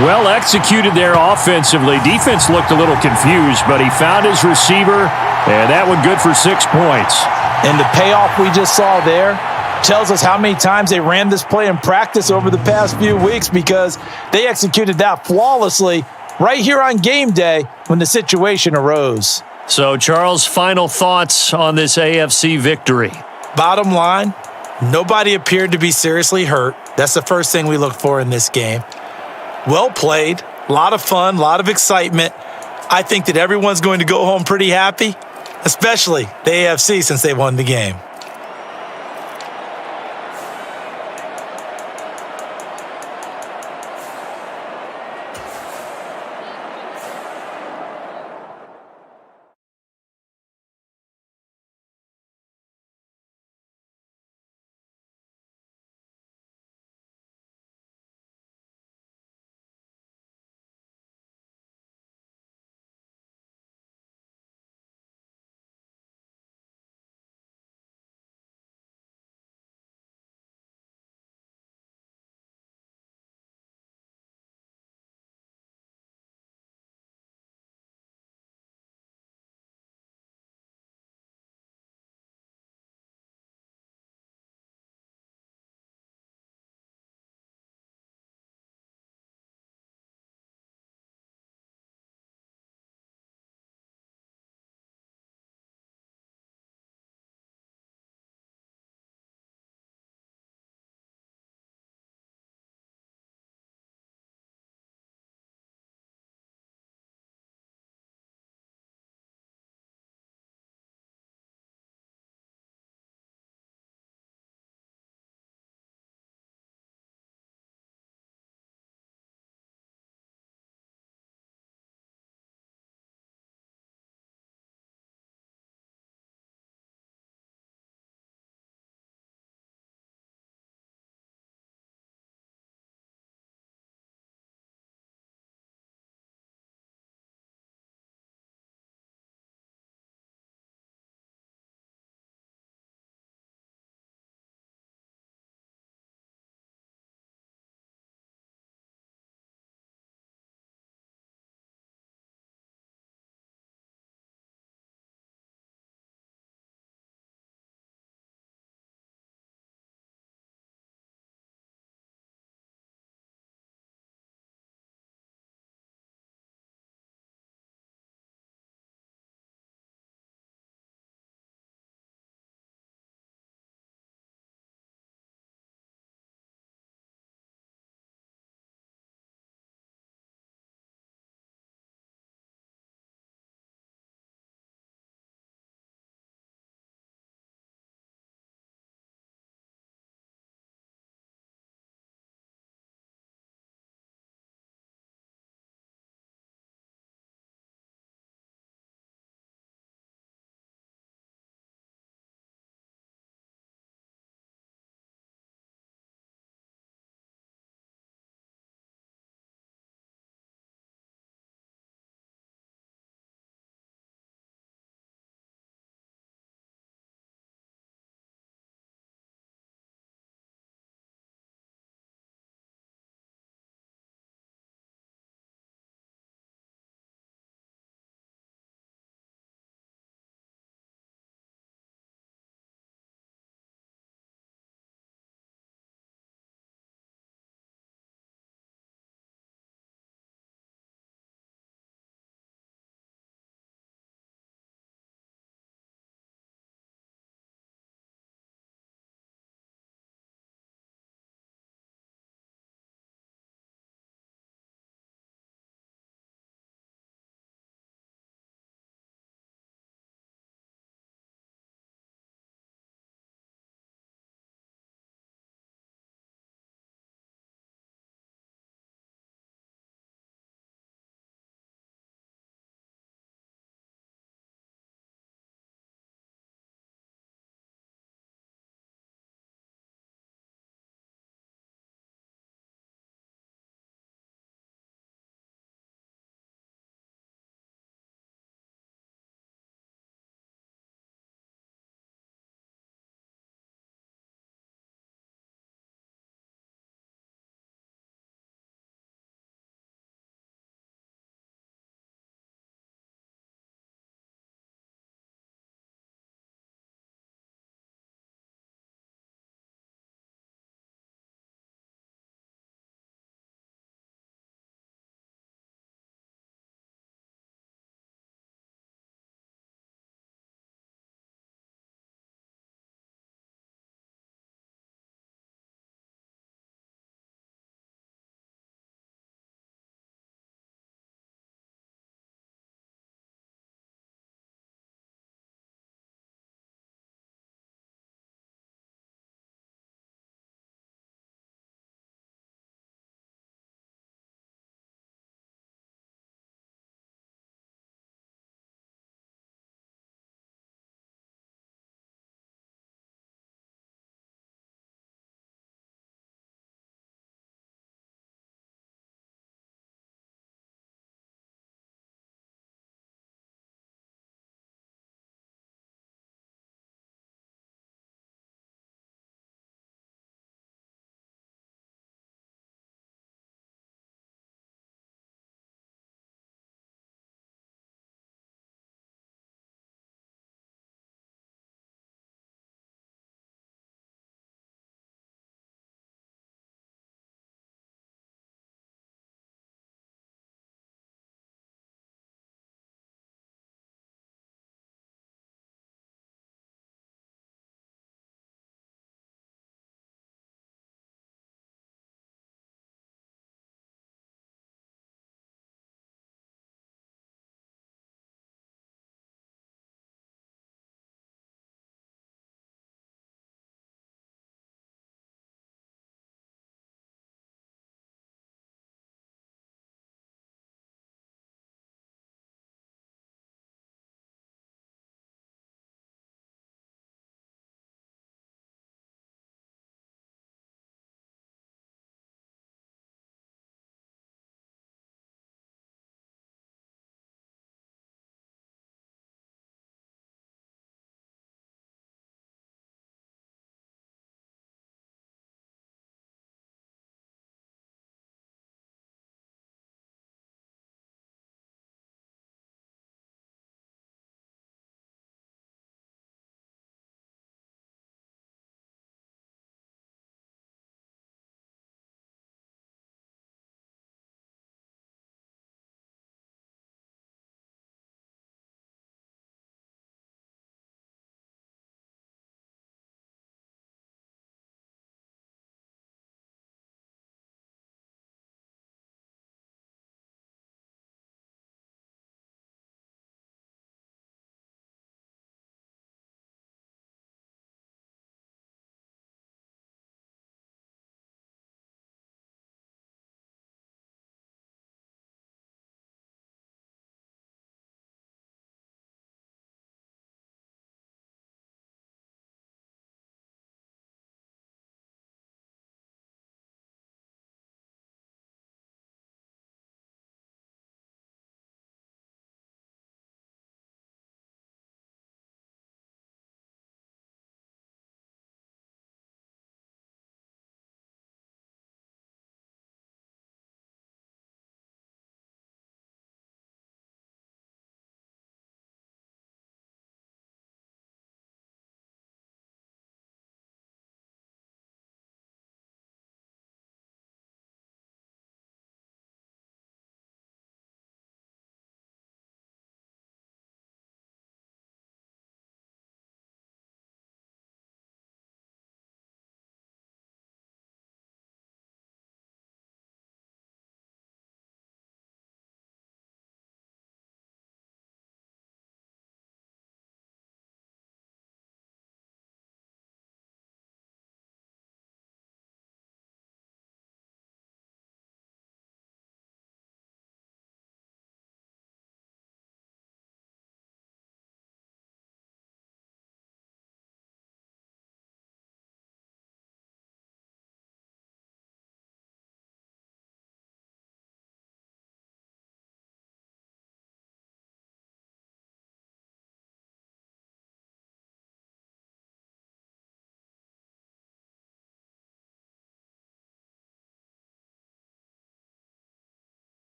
Well executed there offensively. Defense looked a little confused, but he found his receiver, and that one good for 6 points. And the payoff we just saw there tells us how many times they ran this play in practice over the past few weeks, because they executed that flawlessly right here on game day when the situation arose. So, Charles, final thoughts on this AFC victory? Bottom line, nobody appeared to be seriously hurt. That's the first thing we look for in this game. Well played, a lot of fun, a lot of excitement. I think that everyone's going to go home pretty happy, especially the AFC since they won the game.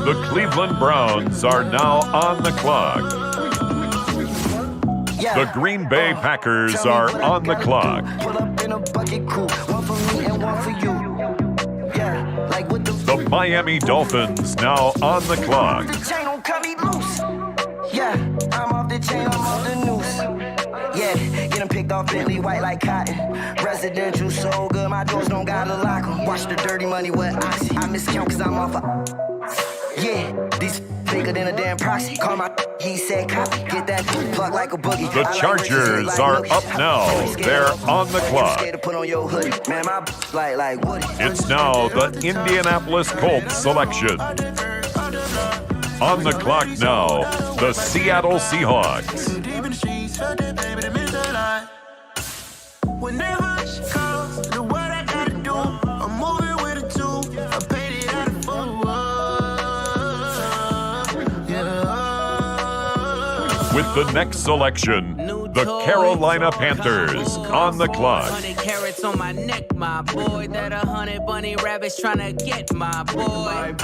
The Cleveland Browns are now on the clock. The Green Bay Packers are on the clock. The Miami Dolphins now on the clock. Yeah, I'm off the chain, I'm off the noose. Yeah, get them picked off Bentley white like cotton. Residential so good, my doors don't gotta lock them. Watch the dirty money with oxy. I miscount cause I'm off a... Yeah, these bigger than a damn proxy. Call my he said copy. Get that plug like a boogie. The Chargers are up now. They're on the clock. Man, my like Woody. It's now the Indianapolis Colts selection. On the clock now, the Seattle Seahawks. Whenever she calls, the what I gotta do, I'm moving with a two. I paid it out of yeah. With the next selection, the Carolina Panthers on the clock. 100 carats on my neck, my boy. That 100 bunny rabbits trying to get my boy.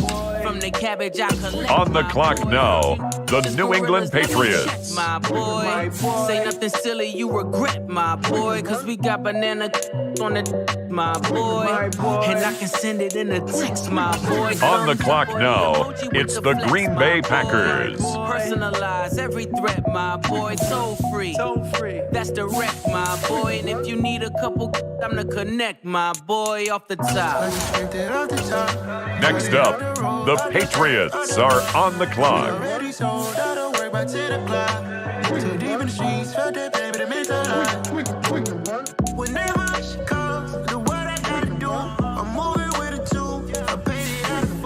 From the cabbage I collect. On the clock now, the New England Patriots. My boy, say nothing silly, you regret, my boy. Cause we got banana on the my boy. And I can send it in a text, my boy. On the clock now, it's the Green Bay Packers. Personalize every threat, my boy. Toll free. That's direct, my boy. And if you need a couple, I'm the connect, my boy, off the top. Next up, the Patriots are on the clock. Whenever she calls, the what I gotta do, I'm moving with a two. I paid it out of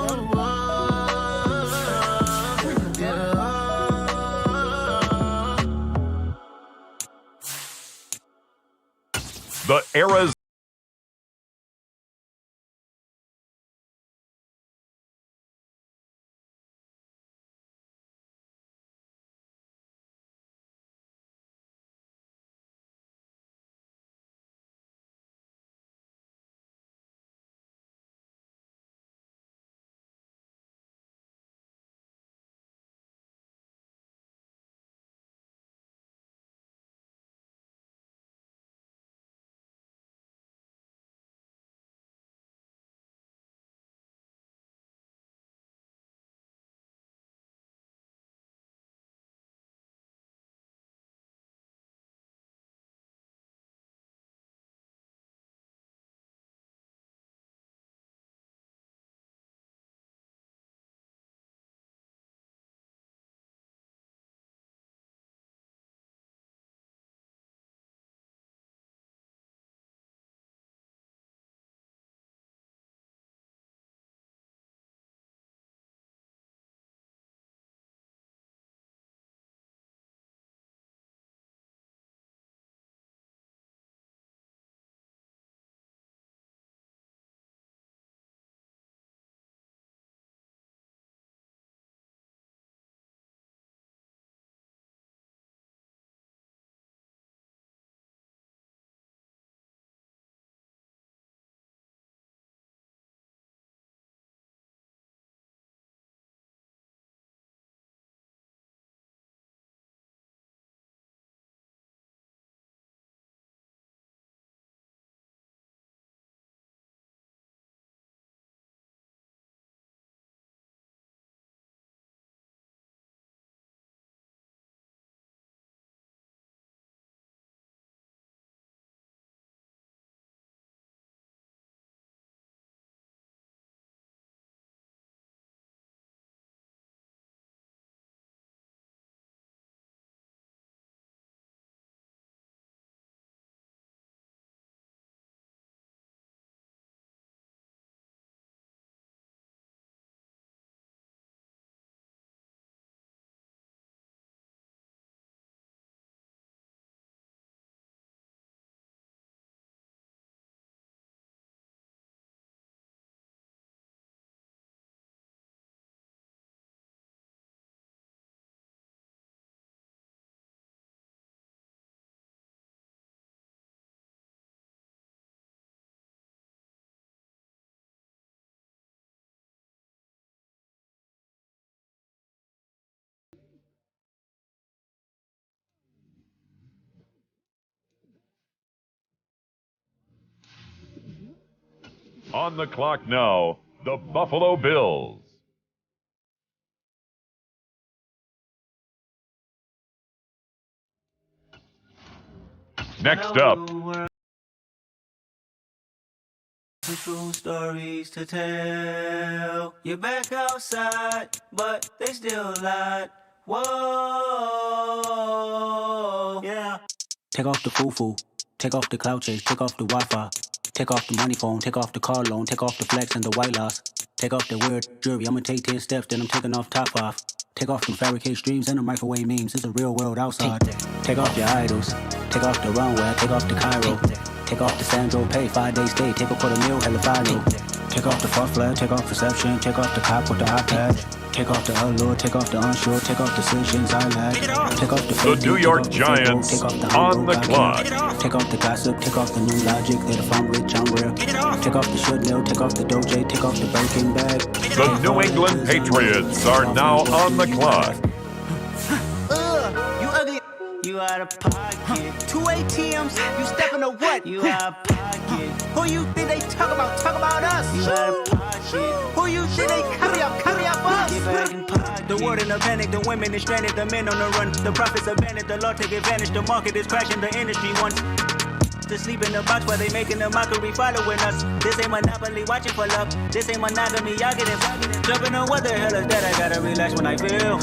The Arizona On the clock now, the Buffalo Bills. Next up, True stories to tell. You're back outside, but they still lied. Whoa, yeah. Take off the foo-foo, take off the cloud chase, take off the Wi-Fi, take off the money phone, take off the car loan, take off the flex and the white loss, take off the weird jewelry. I'ma take 10 steps, then I'm taking off top 5. Take off them fabricated streams and the microwave memes. It's a real world outside. Take off your idols, take off the runway, take off the Cairo, take off the Sandro Pay, 5-day stay, take a $250,000, hella follow. Take off the false flag, take off perception, take off the cop with the eye patch. Take off the allure, take off the unsure, take off decisions I lack. Take off the the New York Giants on the clock. Take off the gossip, take off the new logic that if I'm rich, I'm real. Take off the should know, take off the doje, take off the Birkin bag. The New England Patriots are now on the clock. You ugly. You out of pocket. 2 ATMs, you stepping to what? You out of pocket. Who you think they talk about? Talk about us. You out of pocket. Who you think they carry up us? Get back in pocket. The world in a panic, the women is stranded, the men on the run. The profits abandoned, the law take advantage. The market is crashing, the industry wants to sleep in the box while they making a mockery following us. This ain't Monopoly, watching for love. This ain't monogamy, y'all get it. Jumping on what the hell is that? I gotta relax when I feel.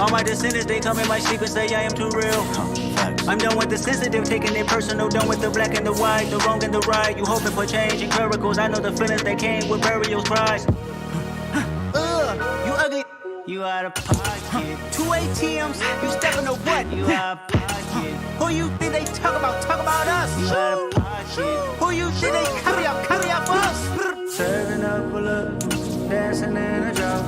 All my descendants, they come in my sleep and say I am too real. I'm done with the sensitive, taking it personal. Done with the black and the white, the wrong and the right. You hoping for change and miracles. I know the feelings that came with burials, cries. You ugly. You out of pocket. 2 ATMs, you stepping to what? You out of pocket. Who you think they talk about? Talk about us. You out of pocket. Who you think they carry up us? Serving up a look, dancing in a drop.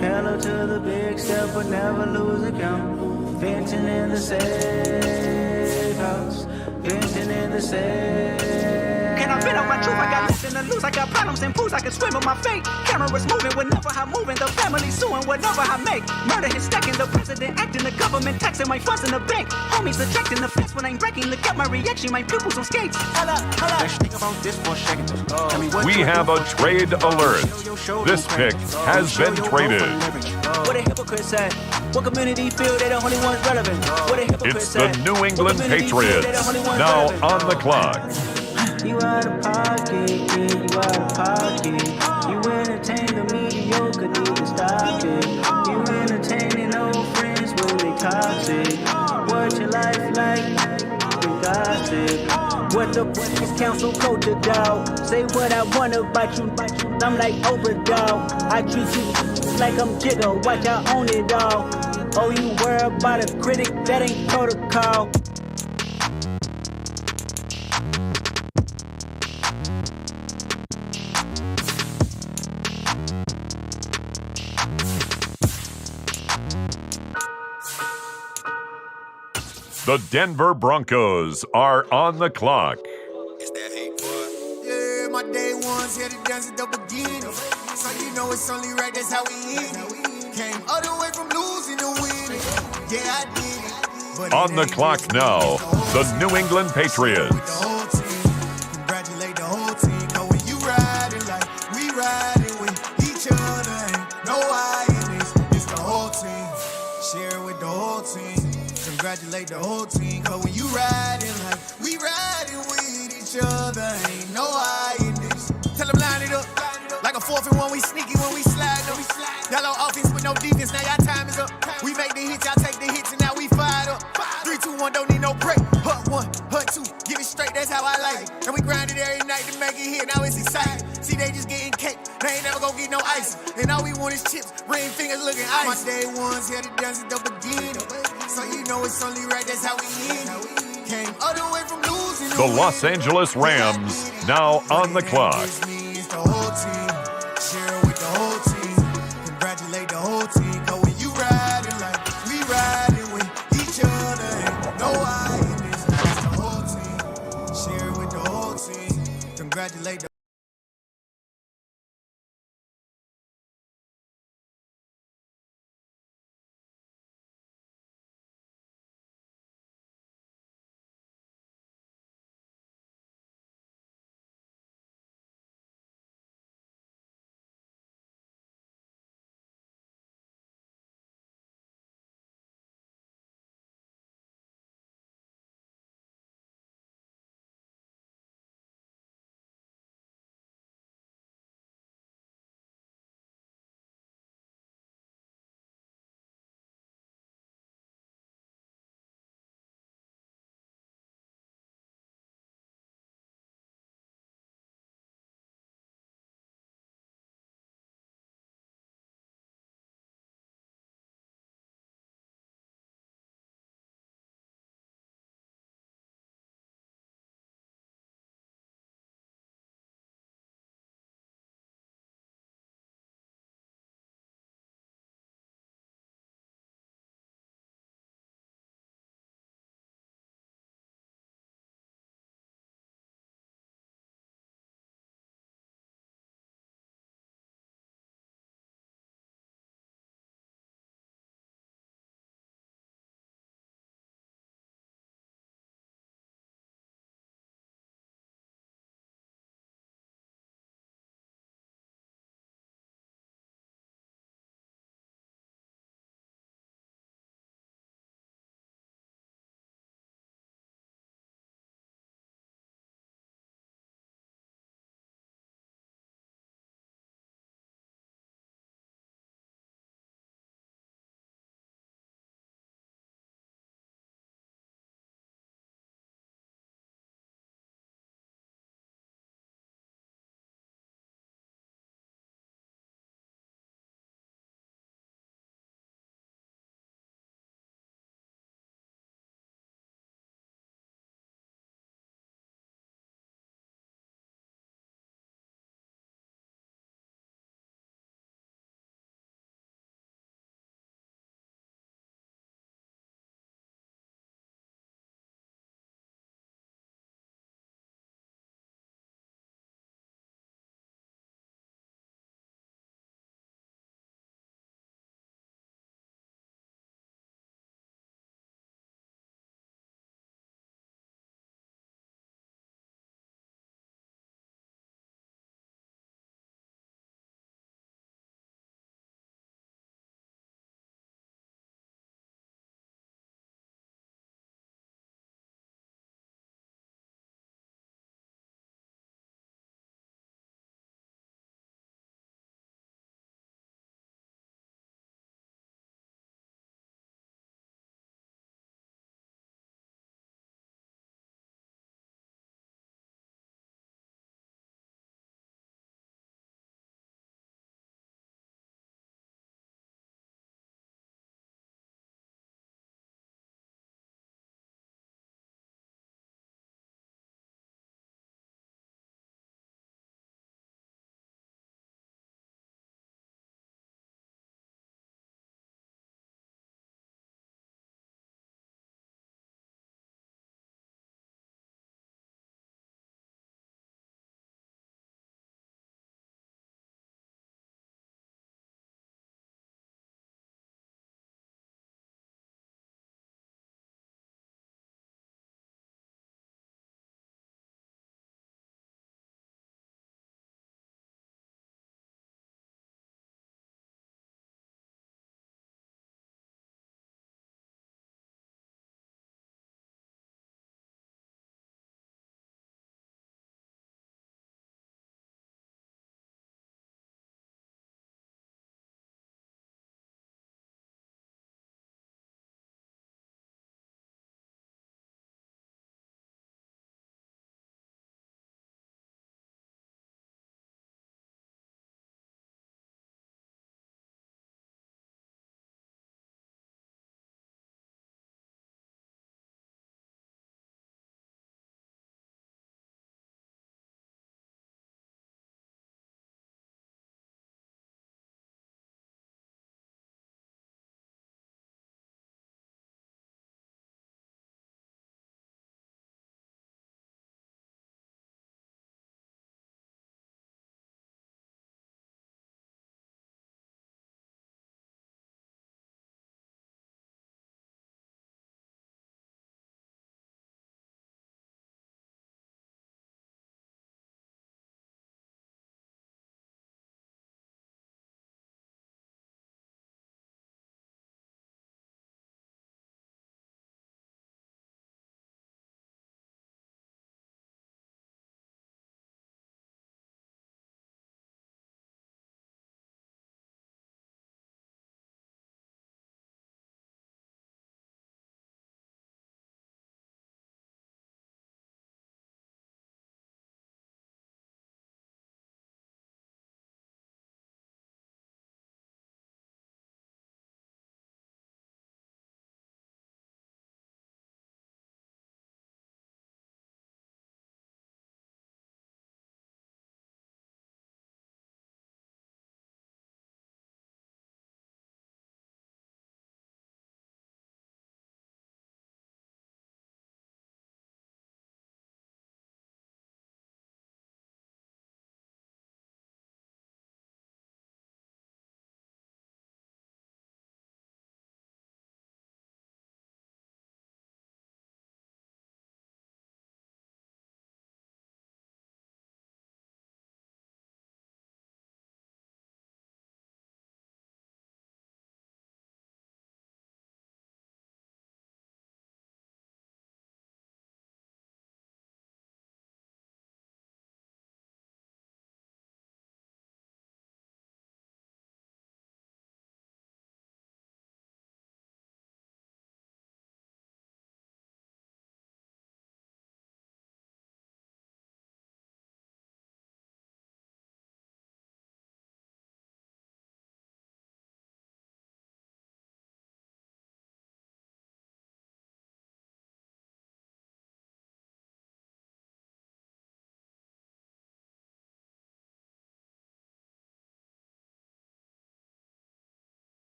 Hello to the big step, but never lose a count. Venting in the safe house. Venting in the safe. Can I fit on my truth? I got nothing to lose. I got problems and fools. I can swim with my fate. Cameras moving whenever I'm moving. The family suing whatever I make. Murder is stacking. The president acting. The government taxing my funds in the bank. Homies ejecting the fence when I'm breaking. Look at my reaction. My pupils on skates. Holla. Let's think about this for a second. We have a trade alert. This pick has been traded. What a hypocrite said. What community feel they the only ones relevant? What a hypocrite It's the said. New England Patriots now on the clock. You out of pocket, yeah, you out of pocket. You entertain the mediocre, need to stop it. You entertaining old friends when they toxic. What your life like? You gossip. What the is council culture, dog? Say what I want about you. I'm like overdog. I treat you like I'm Jigga. Watch I own it all. Oh, you worry about a critic? That ain't protocol. The Denver Broncos are on the clock. It's that hate, boy. Yeah, my day ones here to dance at the beginning. So you know it's only right, that's how we end it. Came all the way from losing to winning. Yeah, I did it. But On the clock now, the New England Patriots. Congratulate the whole team. Cause when you riding like we riding with each other, ain't no I in this. It's the whole team. Share it with the whole team. Congratulate the whole team. Cause when you riding like we riding with each other, ain't no I in this. Tell them line it up. Like a 4th and 1, we sneaky when we slide up. Y'all on offense with no defense, now y'all time is up. We make the hits, y'all take the hits, and now we fired up. 3, 2, 1, don't need no break. Hut 1, hut 2, get it straight, that's how I like it. And we grind it every night to make it hit, now it's exciting. See, they just getting cake, they ain't never gonna get no ice. And all we want is chips, ring fingers looking ice. My day ones here to dance at the beginning. So you know it's only right, that's how we end it. Came all the way from losing. The Los Angeles Rams now on the clock. It's the whole team. Share it with the whole team. Congratulate the whole team. Cause when you riding like we riding with each other, ain't no I in this. It's the whole team. Share it with the whole team. Congratulate the